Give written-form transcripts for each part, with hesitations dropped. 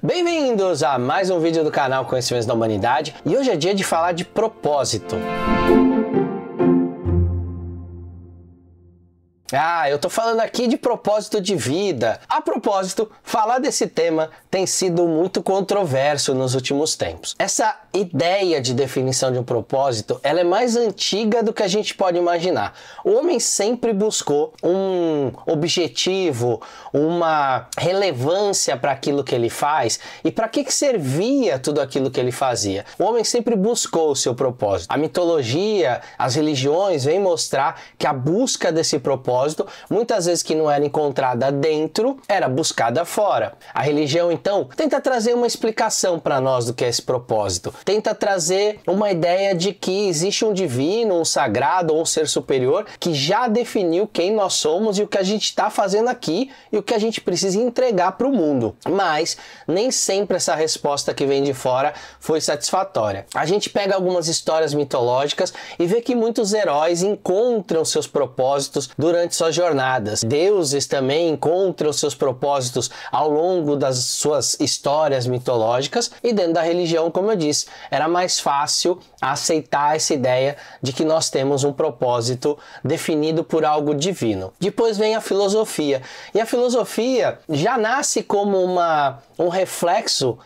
Bem-vindos a mais um vídeo do canal Conhecimentos da Humanidade e hoje é dia de falar de propósito. Eu tô falando aqui de propósito de vida. A propósito, falar desse tema tem sido muito controverso nos últimos tempos. Essa ideia de definição de um propósito, ela é mais antiga do que a gente pode imaginar. O homem sempre buscou um objetivo, uma relevância para aquilo que ele faz e para que servia tudo aquilo que ele fazia. O homem sempre buscou o seu propósito. A mitologia, as religiões vêm mostrar que a busca desse propósito muitas vezes que não era encontrada dentro, era buscada fora. A religião, então, tenta trazer uma explicação para nós do que é esse propósito. Tenta trazer uma ideia de que existe um divino, um sagrado ou um ser superior que já definiu quem nós somos e o que a gente está fazendo aqui e o que a gente precisa entregar para o mundo. Mas nem sempre essa resposta que vem de fora foi satisfatória. A gente pega algumas histórias mitológicas e vê que muitos heróis encontram seus propósitos durante suas jornadas. Deuses também encontram seus propósitos ao longo das suas histórias mitológicas e dentro da religião, como eu disse, era mais fácil aceitar essa ideia de que nós temos um propósito definido por algo divino. Depois vem a filosofia e a filosofia já nasce como um reflexo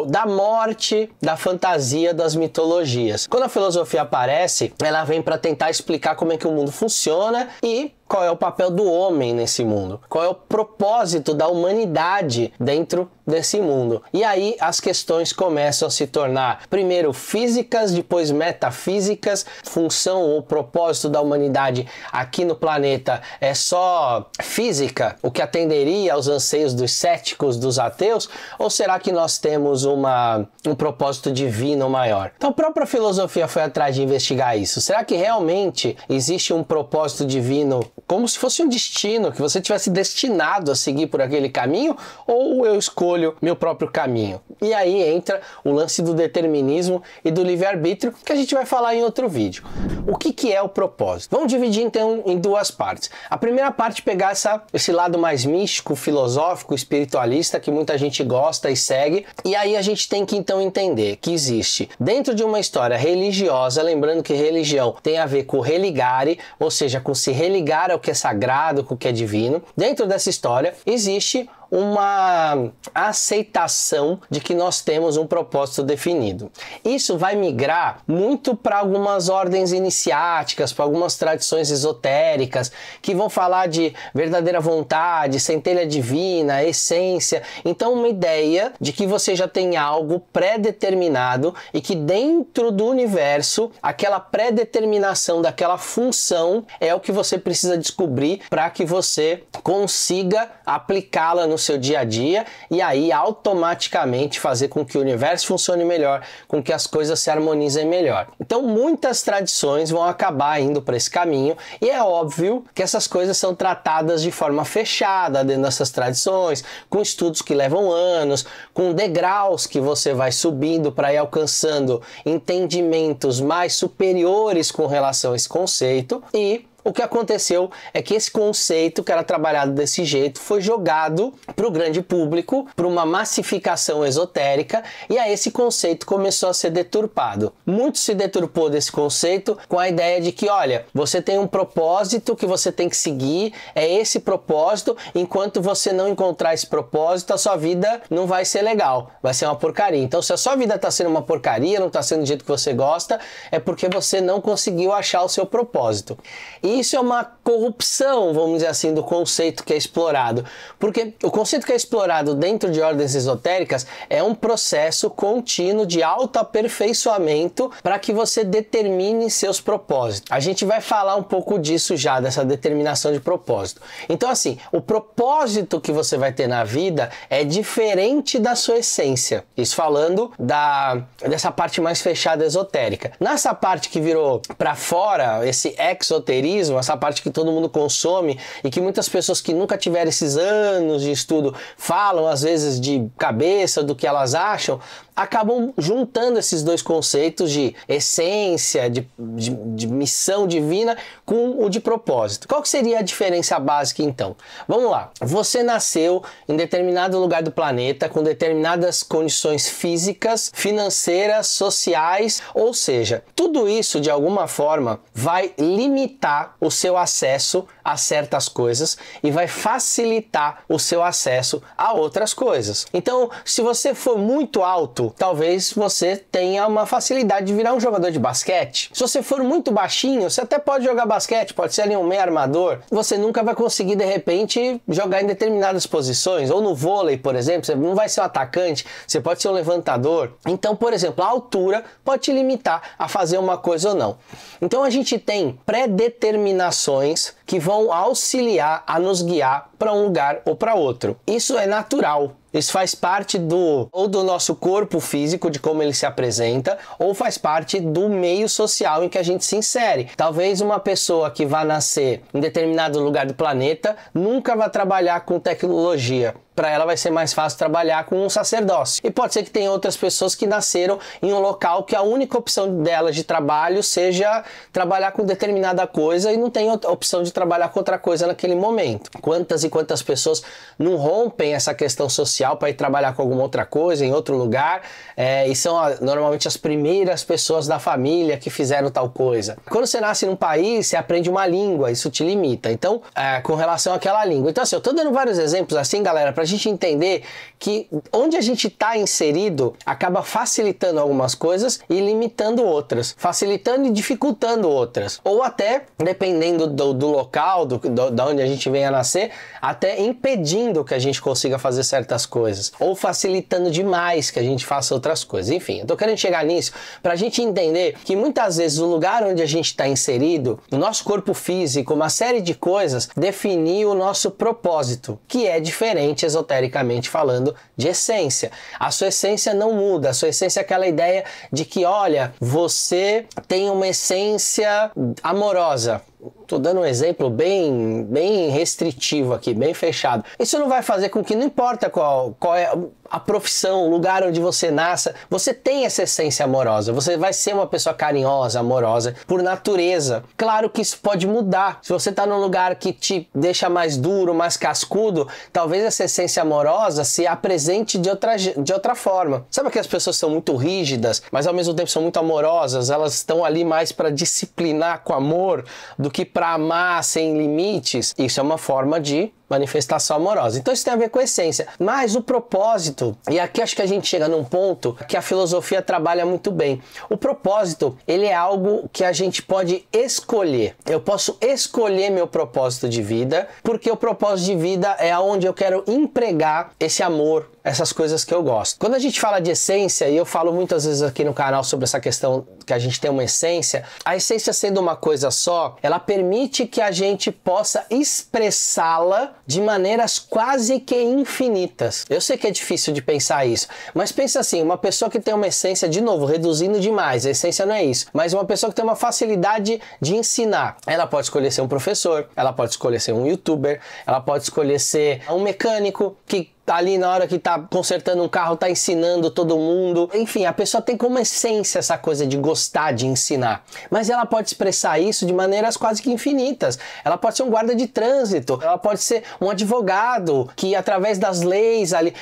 da morte, da fantasia das mitologias. Quando a filosofia aparece, ela vem para tentar explicar como é que o mundo funciona e qual é o papel do homem nesse mundo, qual é o propósito da humanidade dentro desse mundo. E aí as questões começam a se tornar primeiro físicas, depois metafísicas. Função ou propósito da humanidade aqui no planeta é só física, o que atenderia aos anseios dos céticos, dos ateus, ou será que nós temos um propósito divino maior? Então a própria filosofia foi atrás de investigar isso. Será que realmente existe um propósito divino como se fosse um destino, que você tivesse destinado a seguir por aquele caminho, ou eu escolho meu próprio caminho? E aí entra o lance do determinismo e do livre-arbítrio, que a gente vai falar em outro vídeo. O que é o propósito? Vamos dividir então em duas partes. A primeira parte pegar esse lado mais místico, filosófico, espiritualista, que muita gente gosta e segue, e aí a gente tem que então entender que existe dentro de uma história religiosa, lembrando que religião tem a ver com religare, ou seja, com se religar ao que é sagrado, com o que é divino. Dentro dessa história existe uma aceitação de que nós temos um propósito definido. Isso vai migrar muito para algumas ordens iniciáticas, para algumas tradições esotéricas, que vão falar de verdadeira vontade, centelha divina, essência. Então uma ideia de que você já tem algo pré-determinado e que dentro do universo, aquela pré-determinação daquela função é o que você precisa descobrir para que você consiga aplicá-la no seu dia a dia e aí automaticamente fazer com que o universo funcione melhor, com que as coisas se harmonizem melhor. Então muitas tradições vão acabar indo para esse caminho e é óbvio que essas coisas são tratadas de forma fechada dentro dessas tradições, com estudos que levam anos, com degraus que você vai subindo para ir alcançando entendimentos mais superiores com relação a esse conceito. E o que aconteceu é que esse conceito que era trabalhado desse jeito foi jogado para o grande público, para uma massificação esotérica, e aí esse conceito começou a ser deturpado. Muito se deturpou desse conceito com a ideia de que, olha, você tem um propósito que você tem que seguir, é esse propósito, enquanto você não encontrar esse propósito, a sua vida não vai ser legal, vai ser uma porcaria. Então se a sua vida está sendo uma porcaria, não está sendo do jeito que você gosta, é porque você não conseguiu achar o seu propósito. E isso é uma corrupção, vamos dizer assim, do conceito que é explorado. Porque o conceito que é explorado dentro de ordens esotéricas é um processo contínuo de autoaperfeiçoamento para que você determine seus propósitos. A gente vai falar um pouco disso já, dessa determinação de propósito. Então assim, o propósito que você vai ter na vida é diferente da sua essência. Isso falando dessa parte mais fechada esotérica. Nessa parte que virou para fora, esse exoterismo, essa parte que todo mundo consome e que muitas pessoas que nunca tiveram esses anos de estudo falam às vezes de cabeça do que elas acham, acabam juntando esses dois conceitos de essência, de missão divina com o de propósito. Qual que seria a diferença básica então? Vamos lá. Você nasceu em determinado lugar do planeta com determinadas condições físicas, financeiras, sociais, ou seja, tudo isso de alguma forma vai limitar o seu acesso a certas coisas e vai facilitar o seu acesso a outras coisas. Então, se você for muito alto, talvez você tenha uma facilidade de virar um jogador de basquete. Se você for muito baixinho, você até pode jogar basquete, pode ser ali um meio armador. Você nunca vai conseguir, de repente, jogar em determinadas posições. Ou no vôlei, por exemplo, você não vai ser um atacante, você pode ser um levantador. Então, por exemplo, a altura pode te limitar a fazer uma coisa ou não. Então, a gente tem pré-determinações que vão auxiliar a nos guiar para um lugar ou para outro. Isso é natural. Isso faz parte do nosso corpo físico, de como ele se apresenta, ou faz parte do meio social em que a gente se insere. Talvez uma pessoa que vá nascer em determinado lugar do planeta nunca vá trabalhar com tecnologia. Para ela vai ser mais fácil trabalhar com um sacerdócio. E pode ser que tenha outras pessoas que nasceram em um local que a única opção delas de trabalho seja trabalhar com determinada coisa e não tem outra opção de trabalhar com outra coisa naquele momento. Quantas e quantas pessoas não rompem essa questão social para ir trabalhar com alguma outra coisa em outro lugar e são normalmente as primeiras pessoas da família que fizeram tal coisa. Quando você nasce num país, você aprende uma língua, isso te limita. Então, com relação àquela língua. Então, assim, eu tô dando vários exemplos assim, galera, pra gente entender que onde a gente está inserido acaba facilitando algumas coisas e limitando outras, facilitando e dificultando outras, ou até, dependendo do local, da onde a gente venha a nascer, até impedindo que a gente consiga fazer certas coisas, ou facilitando demais que a gente faça outras coisas. Enfim, eu tô querendo chegar nisso pra gente entender que muitas vezes o lugar onde a gente está inserido, o nosso corpo físico, uma série de coisas, definiu o nosso propósito, que é diferente esotericamente falando de essência. A sua essência não muda, a sua essência é aquela ideia de que, olha, você tem uma essência amorosa. Tô dando um exemplo bem restritivo aqui, bem fechado. Isso não vai fazer com que, não importa qual é a profissão, o lugar onde você nasça, você tem essa essência amorosa, você vai ser uma pessoa carinhosa, amorosa, por natureza. Claro que isso pode mudar. Se você tá num lugar que te deixa mais duro, mais cascudo, talvez essa essência amorosa se apresente de outra forma. Sabe que as pessoas são muito rígidas, mas ao mesmo tempo são muito amorosas, elas estão ali mais para disciplinar com amor do que para amar sem limites? Isso é uma forma de manifestação amorosa. Então isso tem a ver com a essência. Mas o propósito, e aqui acho que a gente chega num ponto que a filosofia trabalha muito bem. O propósito, ele é algo que a gente pode escolher. Eu posso escolher meu propósito de vida, porque o propósito de vida é onde eu quero empregar esse amor, essas coisas que eu gosto. Quando a gente fala de essência, e eu falo muitas vezes aqui no canal sobre essa questão que a gente tem uma essência, a essência sendo uma coisa só, ela permite que a gente possa expressá-la de maneiras quase que infinitas. Eu sei que é difícil de pensar isso, mas pensa assim, uma pessoa que tem uma essência, de novo, reduzindo demais, a essência não é isso, mas uma pessoa que tem uma facilidade de ensinar, ela pode escolher ser um professor, ela pode escolher ser um youtuber, ela pode escolher ser um mecânico que ali na hora que tá consertando um carro, tá ensinando todo mundo. Enfim, a pessoa tem como essência essa coisa de gostar de ensinar. Mas ela pode expressar isso de maneiras quase que infinitas. Ela pode ser um guarda de trânsito, ela pode ser um advogado que através das leis ali,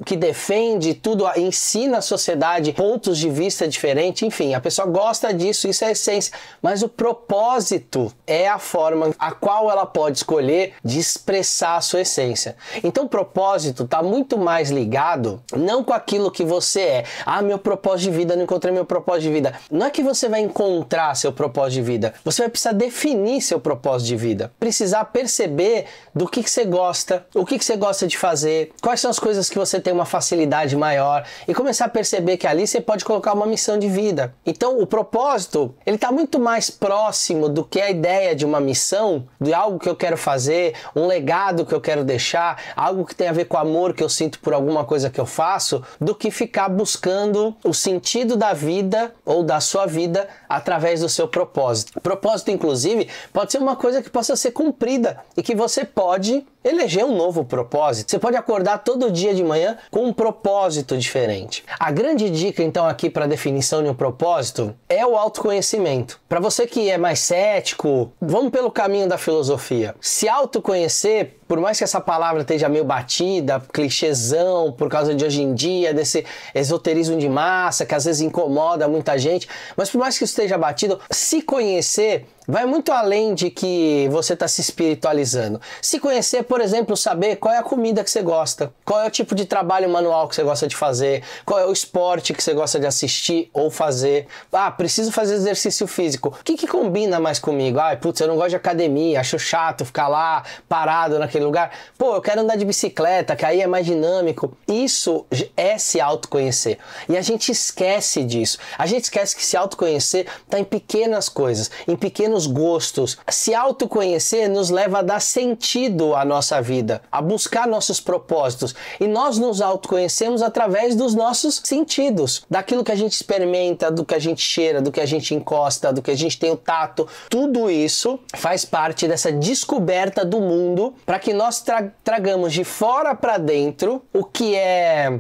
que defende tudo, ensina a sociedade pontos de vista diferentes, enfim, a pessoa gosta disso, isso é a essência, mas o propósito é a forma a qual ela pode escolher de expressar a sua essência. Então o propósito está muito mais ligado, não com aquilo que você é. Ah, meu propósito de vida, não encontrei meu propósito de vida. Não é que você vai encontrar seu propósito de vida, você vai precisar definir seu propósito de vida, precisar perceber do que você gosta, o que você gosta de fazer, quais são as coisas que você tem uma facilidade maior e começar a perceber que ali você pode colocar uma missão de vida. Então o propósito, ele está muito mais próximo do que a ideia de uma missão, de algo que eu quero fazer, um legado que eu quero deixar, algo que tem a ver com o amor que eu sinto por alguma coisa que eu faço, do que ficar buscando o sentido da vida ou da sua vida através do seu propósito. Propósito, inclusive, pode ser uma coisa que possa ser cumprida e que você pode eleger um novo propósito. Você pode acordar todo dia de manhã com um propósito diferente. A grande dica, então, aqui para a definição de um propósito é o autoconhecimento. Para você que é mais cético, vamos pelo caminho da filosofia. Se autoconhecer, por mais que essa palavra esteja meio batida, clichêzão, por causa de hoje em dia, desse esoterismo de massa, que às vezes incomoda muita gente, mas por mais que isso esteja batido, se conhecer vai muito além de que você está se espiritualizando. Se conhecer, por exemplo, saber qual é a comida que você gosta, qual é o tipo de trabalho manual que você gosta de fazer, qual é o esporte que você gosta de assistir ou fazer. Ah, preciso fazer exercício físico. O que combina mais comigo? Ah, putz, eu não gosto de academia, acho chato ficar lá parado naquele lugar. Pô, eu quero andar de bicicleta, que aí é mais dinâmico. Isso é se autoconhecer. E a gente esquece disso. A gente esquece que se autoconhecer está em pequenas coisas, em pequenos gostos. Se autoconhecer nos leva a dar sentido à nossa vida, a buscar nossos propósitos. E nós nos autoconhecemos através dos nossos sentidos, daquilo que a gente experimenta, do que a gente cheira, do que a gente encosta, do que a gente tem o tato. Tudo isso faz parte dessa descoberta do mundo para que nós tragamos de fora para dentro o que é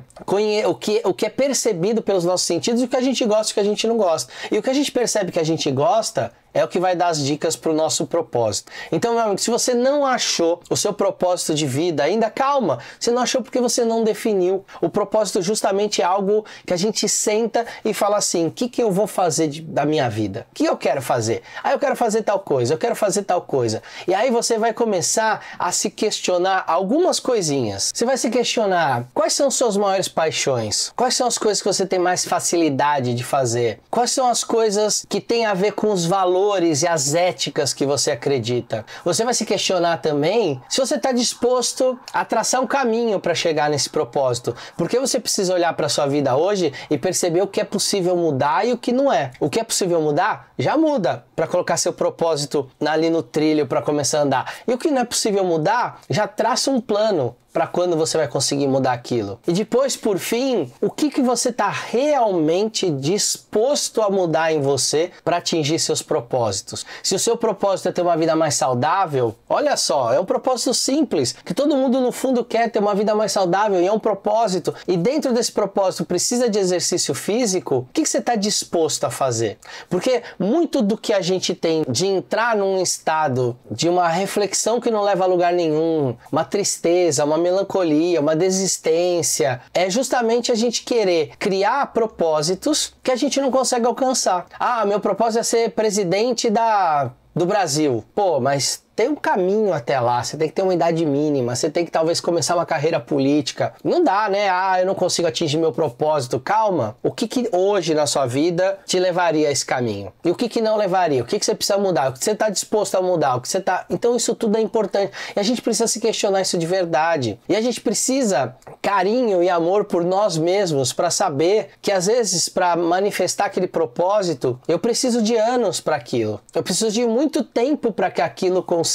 percebido pelos nossos sentidos, e o que a gente gosta e o que a gente não gosta. E o que a gente percebe que a gente gosta é o que vai dar as dicas para o nosso propósito. Então, meu amigo, se você não achou o seu propósito de vida ainda, calma. Você não achou porque você não definiu. O propósito justamente é algo que a gente senta e fala assim, o que eu vou fazer da minha vida? O que eu quero fazer? Ah, eu quero fazer tal coisa, eu quero fazer tal coisa. E aí você vai começar a se questionar algumas coisinhas. Você vai se questionar quais são suas maiores paixões? Quais são as coisas que você tem mais facilidade de fazer? Quais são as coisas que têm a ver com os valores e as éticas que você acredita? Você vai se questionar também se você está disposto a traçar um caminho para chegar nesse propósito, porque você precisa olhar para a sua vida hoje e perceber o que é possível mudar e o que não é. O que é possível mudar, já muda para colocar seu propósito ali no trilho para começar a andar. E o que não é possível mudar, já traça um plano para quando você vai conseguir mudar aquilo. E depois, por fim, o que você está realmente disposto a mudar em você para atingir seus propósitos? Se o seu propósito é ter uma vida mais saudável, olha só, é um propósito simples, que todo mundo no fundo quer ter uma vida mais saudável, e é um propósito, e dentro desse propósito precisa de exercício físico, o que você está disposto a fazer? Porque muito do que a gente tem de entrar num estado de uma reflexão que não leva a lugar nenhum, uma tristeza, uma melancolia, uma desistência, é justamente a gente querer criar propósitos que a gente não consegue alcançar. Ah, meu propósito é ser presidente do Brasil. Pô, mas tem um caminho até lá, você tem que ter uma idade mínima, você tem que talvez começar uma carreira política. Não dá, né? Ah, eu não consigo atingir meu propósito. Calma. O que hoje na sua vida te levaria a esse caminho? E o que não levaria? O que você precisa mudar? O que você está disposto a mudar? O que você tá... Então isso tudo é importante. E a gente precisa se questionar isso de verdade. E a gente precisa carinho e amor por nós mesmos para saber que às vezes para manifestar aquele propósito, eu preciso de anos para aquilo. Eu preciso de muito tempo para que aquilo consiga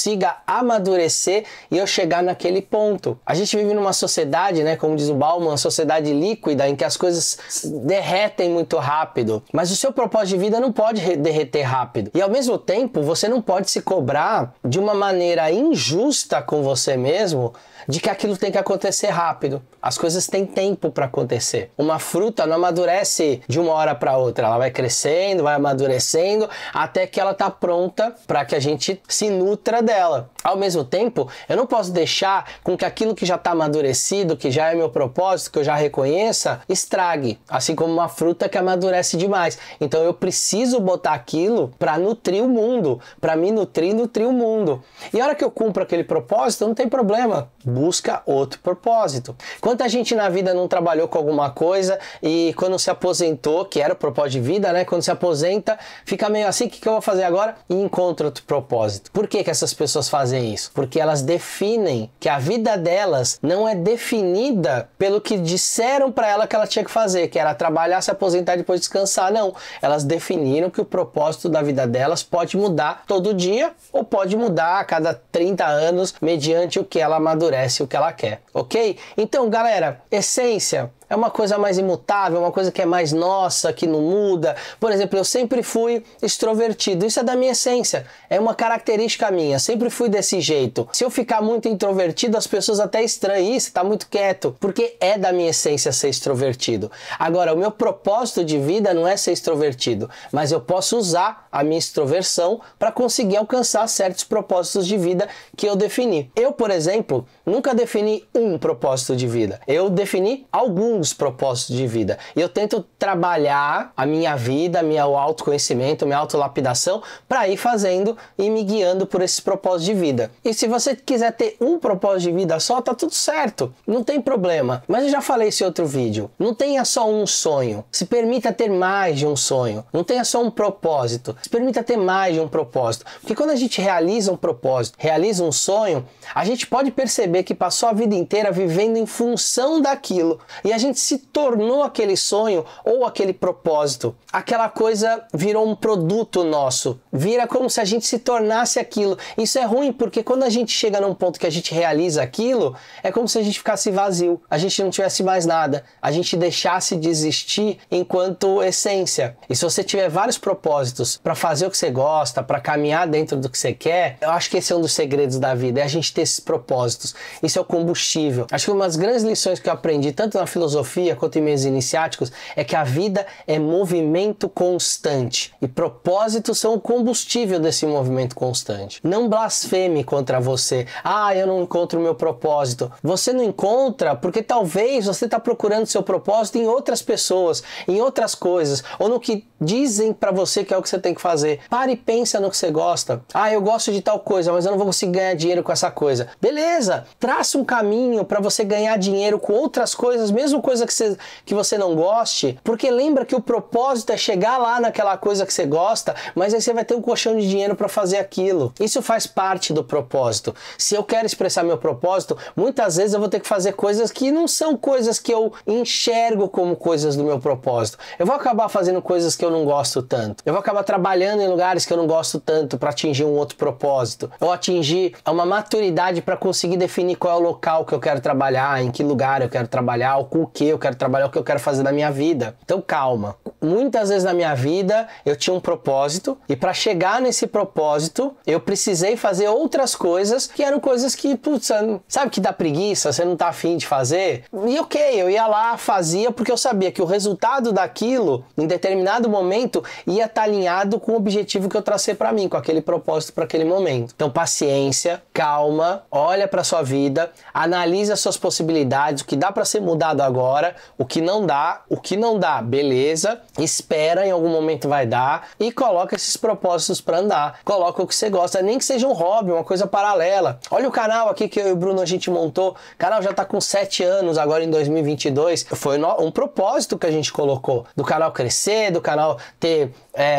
amadurecer e eu chegar naquele ponto. A gente vive numa sociedade, né, como diz o Bauman, uma sociedade líquida em que as coisas derretem muito rápido, mas o seu propósito de vida não pode derreter rápido. E ao mesmo tempo, você não pode se cobrar de uma maneira injusta com você mesmo de que aquilo tem que acontecer rápido. As coisas têm tempo para acontecer. Uma fruta não amadurece de uma hora para outra. Ela vai crescendo, vai amadurecendo, até que ela está pronta para que a gente se nutra dela. Ao mesmo tempo, eu não posso deixar com que aquilo que já está amadurecido, que já é meu propósito, que eu já reconheça, estrague. Assim como uma fruta que amadurece demais. Então eu preciso botar aquilo para nutrir o mundo. Para me nutrir o mundo. E a hora que eu cumpro aquele propósito, não tem problema. Busca outro propósito. Quanta gente na vida não trabalhou com alguma coisa e quando se aposentou, que era o propósito de vida, né? Quando se aposenta, fica meio assim, o que eu vou fazer agora? E encontra outro propósito. Por que essas pessoas fazem isso? Porque elas definem que a vida delas não é definida pelo que disseram para ela que ela tinha que fazer, que era trabalhar, se aposentar e depois descansar. Não. Elas definiram que o propósito da vida delas pode mudar todo dia ou pode mudar a cada 30 anos mediante o que ela amadurece, o que ela quer, ok? Então, galera, essência, é uma coisa mais imutável, uma coisa que é mais nossa, que não muda. Por exemplo, eu sempre fui extrovertido, isso é da minha essência, é uma característica minha, sempre fui desse jeito. Se eu ficar muito introvertido, as pessoas até estranham, isso, tá muito quieto, porque é da minha essência ser extrovertido. Agora, o meu propósito de vida não é ser extrovertido, mas eu posso usar a minha extroversão para conseguir alcançar certos propósitos de vida que eu defini. Eu, por exemplo, nunca defini um propósito de vida. Eu defini alguns propósitos de vida. E eu tento trabalhar a minha vida, meu autoconhecimento, minha autolapidação para ir fazendo e me guiando por esses propósitos de vida. E se você quiser ter um propósito de vida só, tá tudo certo. Não tem problema. Mas eu já falei isso em outro vídeo. Não tenha só um sonho. Se permita ter mais de um sonho. Não tenha só um propósito. Se permita ter mais de um propósito. Porque quando a gente realiza um propósito, realiza um sonho, a gente pode perceber que passou a vida inteira vivendo em função daquilo. E a gente se tornou aquele sonho ou aquele propósito. Aquela coisa virou um produto nosso. Vira como se a gente se tornasse aquilo. Isso é ruim porque quando a gente chega num ponto que a gente realiza aquilo, é como se a gente ficasse vazio. A gente não tivesse mais nada. A gente deixasse de existir enquanto essência. E se você tiver vários propósitos para fazer o que você gosta, para caminhar dentro do que você quer, eu acho que esse é um dos segredos da vida, é a gente ter esses propósitos. Isso é o combustível. Acho que uma das grandes lições que eu aprendi, tanto na filosofia quanto em meios iniciáticos, é que a vida é movimento constante. E propósitos são o combustível desse movimento constante. Não blasfeme contra você. Ah, eu não encontro o meu propósito. Você não encontra porque talvez você está procurando seu propósito em outras pessoas, em outras coisas, ou no que dizem para você que é o que você tem que fazer. Pare e pensa no que você gosta. Ah, eu gosto de tal coisa, mas eu não vou conseguir ganhar dinheiro com essa coisa. Beleza, traça um caminho para você ganhar dinheiro com outras coisas, mesmo coisa que você não goste, porque lembra que o propósito é chegar lá naquela coisa que você gosta, mas aí você vai ter um colchão de dinheiro para fazer aquilo. Isso faz parte do propósito. Se eu quero expressar meu propósito, muitas vezes eu vou ter que fazer coisas que não são coisas que eu enxergo como coisas do meu propósito. Eu vou acabar fazendo coisas que eu não gosto tanto. Eu vou acabar trabalhando em lugares que eu não gosto tanto para atingir um outro propósito. Ou atingir uma maturidade para conseguir definir qual é o local que eu quero trabalhar, em que lugar eu quero trabalhar, ou com o que eu quero trabalhar, o que eu quero fazer da minha vida. Então calma. Muitas vezes na minha vida eu tinha um propósito e para chegar nesse propósito eu precisei fazer outras coisas que eram coisas que, putz, sabe que dá preguiça, você não tá afim de fazer? E ok, eu ia lá, fazia porque eu sabia que o resultado daquilo, em determinado momento, ia estar alinhado com o objetivo que eu tracei para mim, com aquele propósito para aquele momento. Então paciência, calma, olha para sua vida, analisa as suas possibilidades, o que dá para ser mudado agora, o que não dá, beleza, espera, em algum momento vai dar e coloca esses propósitos para andar. Coloca o que você gosta, nem que seja um hobby, uma coisa paralela. Olha o canal aqui que eu e o Bruno a gente montou, o canal já tá com 7 anos agora em 2022, foi um propósito que a gente colocou, do canal crescer, do canal ter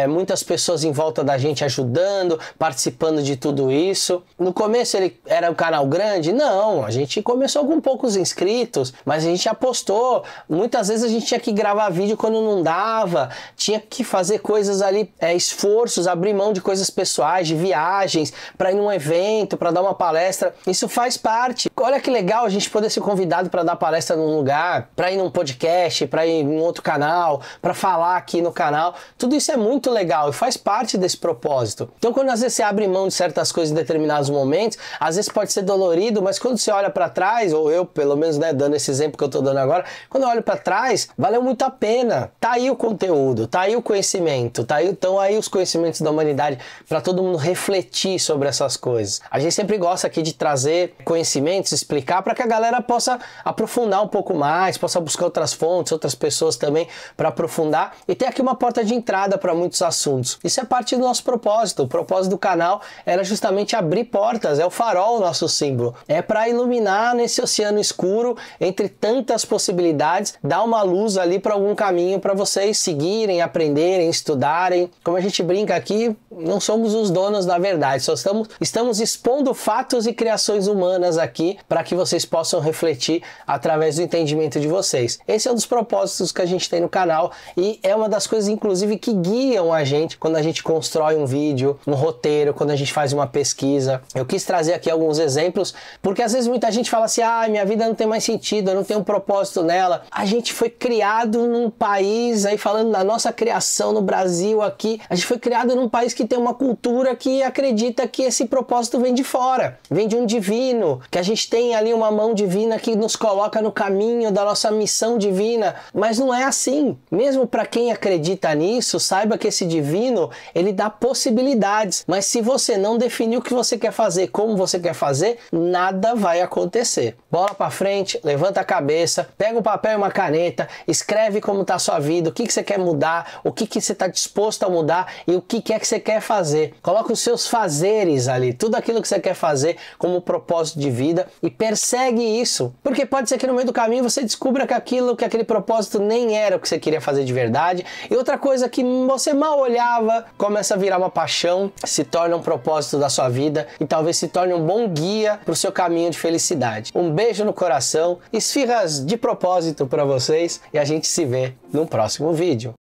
muitas pessoas em volta da gente ajudando, participando de tudo isso. No começo ele era um canal grande? Não, a gente começou com poucos inscritos, mas a gente apostou. Muitas vezes a gente tinha que gravar vídeo quando não dava, tinha que fazer coisas ali, esforços, abrir mão de coisas pessoais, de viagens, para ir num evento, para dar uma palestra. Isso faz parte. Olha que legal a gente poder ser convidado para dar palestra num lugar, para ir num podcast, para ir em outro canal, para falar aqui no canal. Tudo isso é muito legal e faz parte desse propósito. Então quando às vezes você abre mão de certas coisas em determinados momentos, às vezes pode ser dolorido, mas quando você olha para trás, ou eu pelo menos, né, dando esse exemplo que eu tô dando agora, quando eu olho para trás, valeu muito a pena. Tá aí o conteúdo, tá aí o conhecimento, estão aí os conhecimentos da humanidade para todo mundo refletir sobre essas coisas. A gente sempre gosta aqui de trazer conhecimentos, explicar para que a galera possa aprofundar um pouco mais, possa buscar outras fontes, outras pessoas também para aprofundar e ter aqui uma porta de entrada para muitos assuntos. Isso é parte do nosso propósito. O propósito do canal era justamente abrir portas, é o farol, o nosso símbolo. É para iluminar nesse oceano escuro, entre tantas possibilidades, dar uma luz ali para algum caminho para vocês seguirem, aprenderem, estudarem. Como a gente brinca aqui, não somos os donos da verdade, só estamos expondo fatos e criações humanas aqui para que vocês possam refletir através do entendimento de vocês. Esse é um dos propósitos que a gente tem no canal e é uma das coisas, inclusive, que guiam a gente quando a gente constrói um vídeo, um roteiro, quando a gente faz uma pesquisa. Eu quis trazer aqui alguns exemplos, porque às vezes muita gente fala assim, minha vida não tem mais sentido, eu não tenho um propósito nela. A gente foi criado num país, aí falando da nossa criação no Brasil aqui, a gente foi criado num país que tem uma cultura que acredita que esse propósito vem de fora, vem de um divino, que a gente tem ali uma mão divina que nos coloca no caminho da nossa missão divina, mas não é assim. Mesmo para quem acredita nisso, saiba que esse divino, ele dá possibilidades, mas se você não definir o que você quer fazer, como você quer fazer, nada vai acontecer. Bola para frente, levanta a cabeça, pega um papel e uma caneta, escreve como está a sua vida, o que você quer mudar, o que você está disposto a mudar e o que é que você quer fazer. Coloca os seus fazeres ali, tudo aquilo que você quer fazer como propósito de vida e persegue isso, porque pode ser que no meio do caminho você descubra que aquele propósito nem era o que você queria fazer de verdade e outra coisa que você mal olhava começa a virar uma paixão, se torna um propósito da sua vida e talvez se torne um bom guia para o seu caminho de felicidade. Um beijo no coração, esfirras de propósito para vocês e a gente se vê no próximo vídeo.